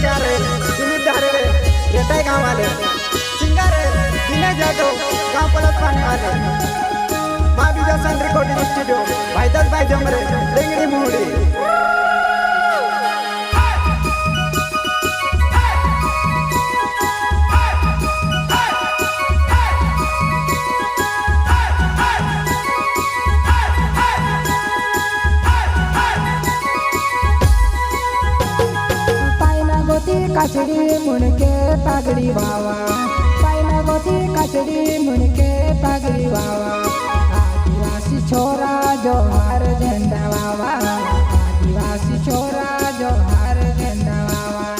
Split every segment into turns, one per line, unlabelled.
बेरोजगार है दिलीप धारे रेटाई गाँव वाले सिंगर है दिनेश यादव गाँव पलट पाने वाले माँ विजय सन रिकॉर्डिंग स्टूडियो भाई दस भाई जमरे लेंगड़ी मुहड़ी
काचड़ी मुनके पागड़ी बावा पाइना गोती काचड़ी मुनके पागड़ी बावा आदिवासी छोरा जोहार झंडा बावा आदिवासी छोरा जोहार झंडा बावा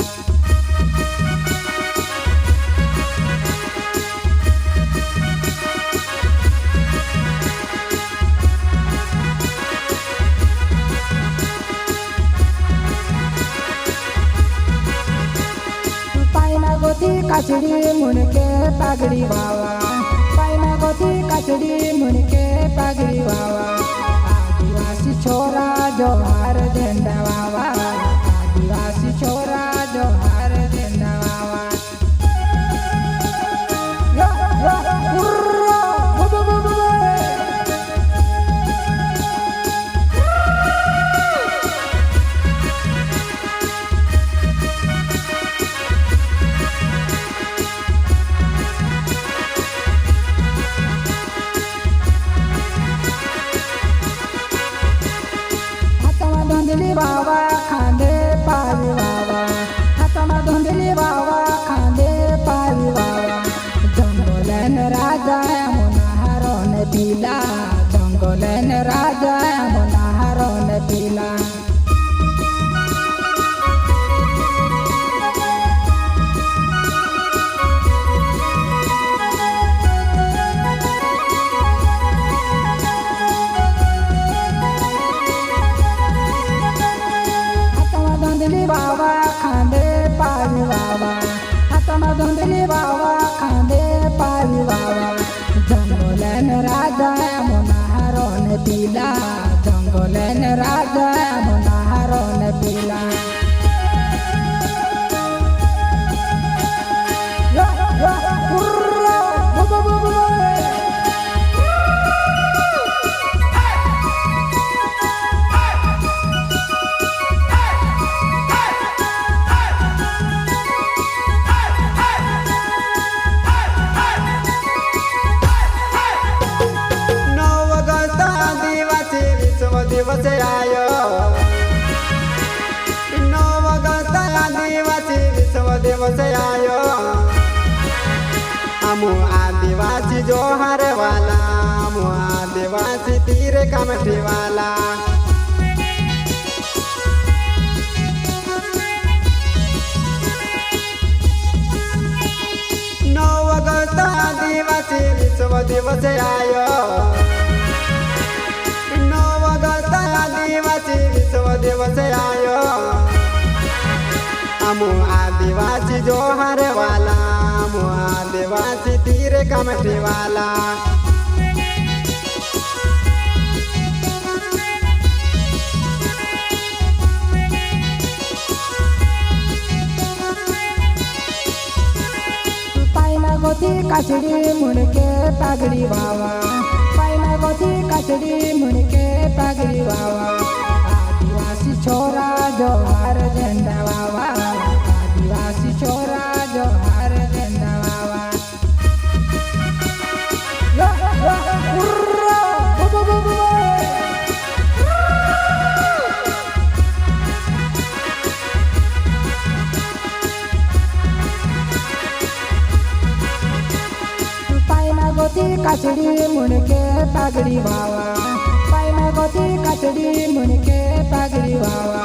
काचड़ी मुनके पागड़ी बावा पाइना गोती काचड़ी मुनके पागड़ी बावा आदिवासी छोरा जोहार झंडा बावा आदिवासी छोरा जोहार झंडा बावा बाबा खांदे पारी बाबा हाथमा धुंधली बाबा खांदे पारी बाबा जंगलन राजा मुनाहरों पीला जंगलन राजा मुनाहरों पीला बाबा खांदे पारी बाबा हाथमा धुंधली बाबा खांदे पारी बाबा जंगलन राजा मुनाहरों पीला जंगलन राजा मुनाहरों पीला
दिवस आयो नवगत आदिवासी विश्व दिवस आयो हमू आदिवासी जोहर वाला हमू आदिवासी तीर कमठी वाला नवगत आदिवासी विश्व दिवस आयो आदिवासी विश्व दिवस आयो हमू आदिवासी जोहर वाला हमू आदिवासी तीर कमठी वाला
पाइना गोती काचड़ी मुनके पागड़ी बावा पाइना गोती काचड़ी मुनके पागड़ी बावा आदिवासी छोरा जोहार झंडा बावा आदिवासी छोरा जोहार झंडा बावा पाइना गोती काचड़ी मुनके पागड़ी बावा पाइना गोती काचड़ी मुनके पागड़ी बावा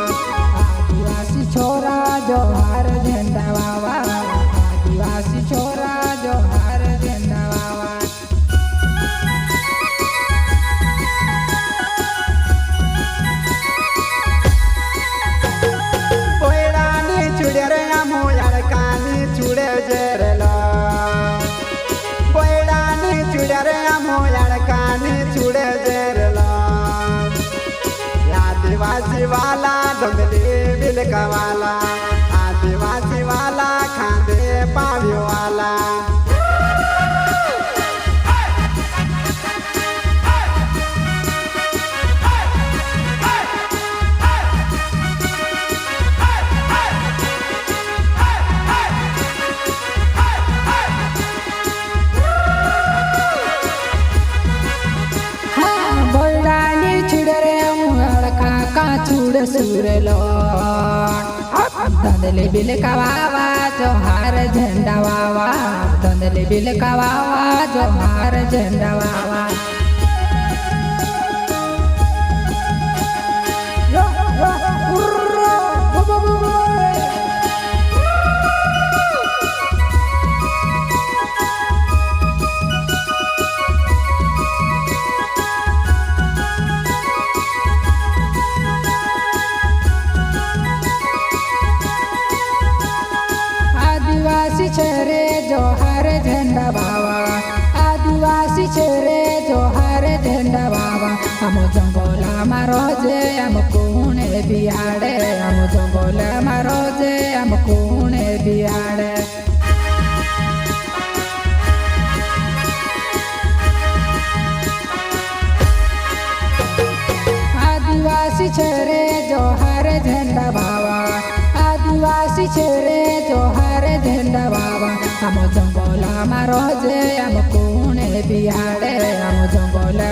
आदिवासी छोरा जोहार झंडा बावा आदिवासी छोरा जोहार झंडा बावा
आदिवासी वाला धुंधली बिलका वाला आदिवासी ખાંદે પાવ્યો આલા
સુરલો ધંધલી બિલ કવાવા જો હાર ઝંડા વાવા ધંધલી બિલ કવાવા જો હાર ઝંડા વાવા रे जोहार झंडा बाबा आदिवासी रे जोहार झंडा बाबा हम जंगला मारो जे हम कोने बिहाड़े हम जंगला मारो जे हम कोने बिहाड़े आदिवासी रे जोहार झंडा बाबा आदिवासी रे जोहार झंडा बाबा हम जंगला मारो जे हम कोने बिहाड़े हम जंगला